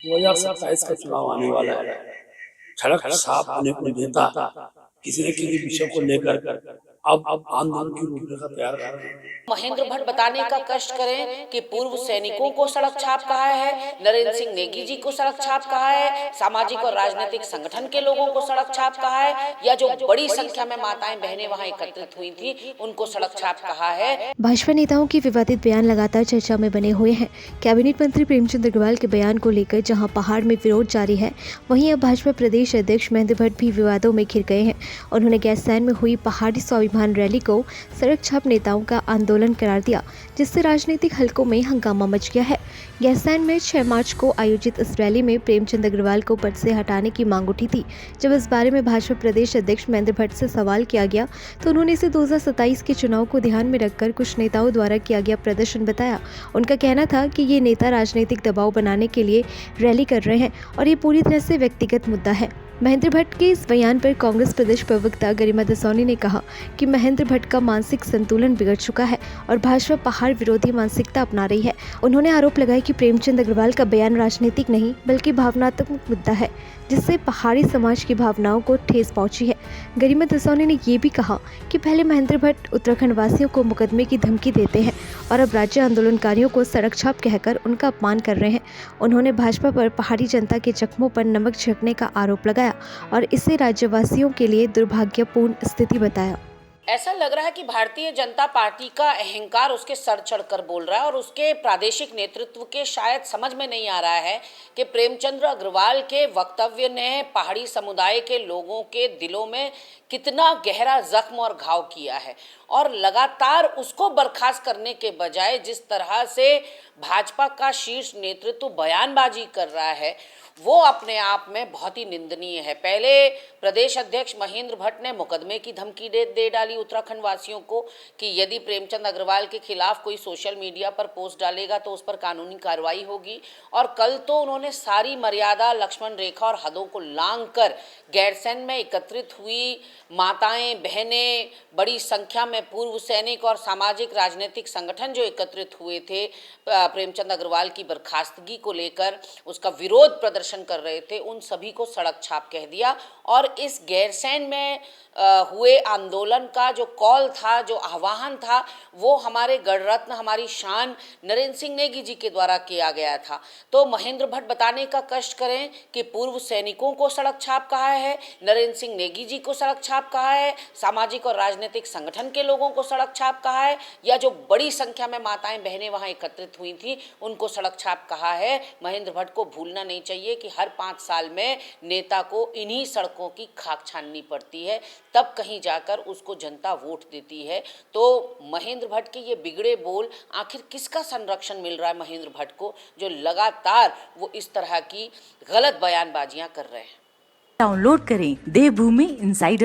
2027 का चुनाव आने वाला है। सड़क साफ होने को नेता किसी न किसी विषय को लेकर अब आंदोलन की रूपरेखा तैयार कर रहे हैं। महेंद्र भट्ट बताने का कष्ट करें कि पूर्व सैनिकों को सड़क छाप कहा है, नरेंद्र सिंह नेगी जी को सड़क छाप कहा है, सामाजिक और राजनीतिक संगठन के लोगों को सड़क छाप कहा है, या जो बड़ी संख्या में माताएं बहनें वहां एकत्रित हुई थी उनको सड़क छाप कहा है। भाजपा नेताओं के विवादित बयान लगातार चर्चा में बने हुए हैं। कैबिनेट मंत्री प्रेमचंद अग्रवाल के बयान को लेकर जहां पहाड़ में विरोध जारी है, वहीं अब भाजपा प्रदेश अध्यक्ष महेंद्र भट्ट भी विवादों में घिर गए हैं। उन्होंने गैरसैंण में हुई पहाड़ी स्वाभिमान रैली को सड़क छाप नेताओं का आंदोलन करार दिया, जिससे राजनीतिक हलकों में हंगामा मच गया है। गैरसैंण में 6 मार्च को आयोजित इस रैली में प्रेमचंद अग्रवाल को पद से हटाने की मांग उठी थी। जब इस बारे में भाजपा प्रदेश अध्यक्ष महेंद्र भट्ट से सवाल किया गया तो उन्होंने इसे 2027 के चुनाव को ध्यान में रखकर कुछ नेताओं द्वारा किया गया प्रदर्शन बताया। उनका कहना था कि ये नेता राजनीतिक दबाव बनाने के लिए रैली कर रहे हैं और ये पूरी तरह से व्यक्तिगत मुद्दा है। महेंद्र भट्ट के इस बयान पर कांग्रेस प्रदेश प्रवक्ता गरिमा दसौनी ने कहा कि महेंद्र भट्ट का मानसिक संतुलन बिगड़ चुका है और भाजपा पहाड़ विरोधी मानसिकता अपना रही है। उन्होंने आरोप लगाया कि प्रेमचंद अग्रवाल का बयान राजनीतिक नहीं बल्कि भावनात्मक मुद्दा है, जिससे पहाड़ी समाज की भावनाओं को ठेस पहुंची है। गरिमा दसौनी ने ये भी कहा कि पहले महेंद्र भट्ट उत्तराखंड वासियों को मुकदमे की धमकी देते हैं और अब राज्य आंदोलनकारियों को सड़क छाप कहकर उनका अपमान कर रहे हैं। उन्होंने भाजपा पर पहाड़ी जनता के जख्मों पर नमक छिड़कने का आरोप लगाया और इसे राज्यवासियों के लिए दुर्भाग्यपूर्ण स्थिति बताया। ऐसा लग रहा है कि भारतीय जनता पार्टी का अहंकार उसके सर चढ़कर बोल रहा है और उसके प्रादेशिक नेतृत्व के शायद समझ में नहीं आ रहा है कि प्रेमचंद्र अग्रवाल के वक्तव्य ने पहाड़ी समुदाय के लोगों के दिलों में कितना गहरा जख्म और घाव किया है। और लगातार उसको बर्खास्त करने के बजाय जिस तरह से भाजपा का शीर्ष नेतृत्व बयानबाजी कर रहा है वो अपने आप में बहुत ही निंदनीय है। पहले प्रदेश अध्यक्ष महेंद्र भट्ट ने मुकदमे की धमकी दे डाली उत्तराखंड वासियों को कि यदि प्रेमचंद अग्रवाल के खिलाफ कोई सोशल मीडिया पर पोस्ट डालेगा तो उस पर कानूनी कार्रवाई होगी। और कल तो उन्होंने सारी मर्यादा, लक्ष्मण रेखा और हदों को लांघकर गैरसैंण में एकत्रित हुई माताएं, बहनें, बड़ी संख्या में पूर्व सैनिक और सामाजिक राजनीतिक संगठन जो एकत्रित हुए थे प्रेमचंद अग्रवाल की बर्खास्तगी को लेकर उसका विरोध प्रदर्शन कर रहे थे, उन सभी को सड़क छाप कह दिया। और इस गैरसैंण में हुए आंदोलन का जो कॉल था, जो आह्वान था, वो हमारे गणरत्न, हमारी शान नरेंद्र सिंह नेगी जी के द्वारा किया गया था। तो महेंद्र भट्ट बताने का कष्ट करें कि पूर्व सैनिकों को सड़क छाप कहा है, नरेंद्र सिंह नेगी जी को सड़क छाप कहा है, सामाजिक और राजनीतिक संगठन के लोगों को सड़क छाप कहा है, या जो बड़ी संख्या में माताएं बहनें वहां एकत्रित हुई थी उनको सड़क छाप कहा है। महेंद्र भट्ट को भूलना नहीं चाहिए कि हर 5 साल में नेता को इन्हीं सड़कों की खाक छाननी पड़ती है, तब कहीं जाकर उसको जनता वोट देती है। तो महेंद्र भट्ट के ये बिगड़े बोल, आखिर किसका संरक्षण मिल रहा है महेंद्र भट्ट को, जो लगातार वो इस तरह की गलत बयानबाजियां कर रहे हैं। डाउनलोड करें देवभूमि इंसाइडर।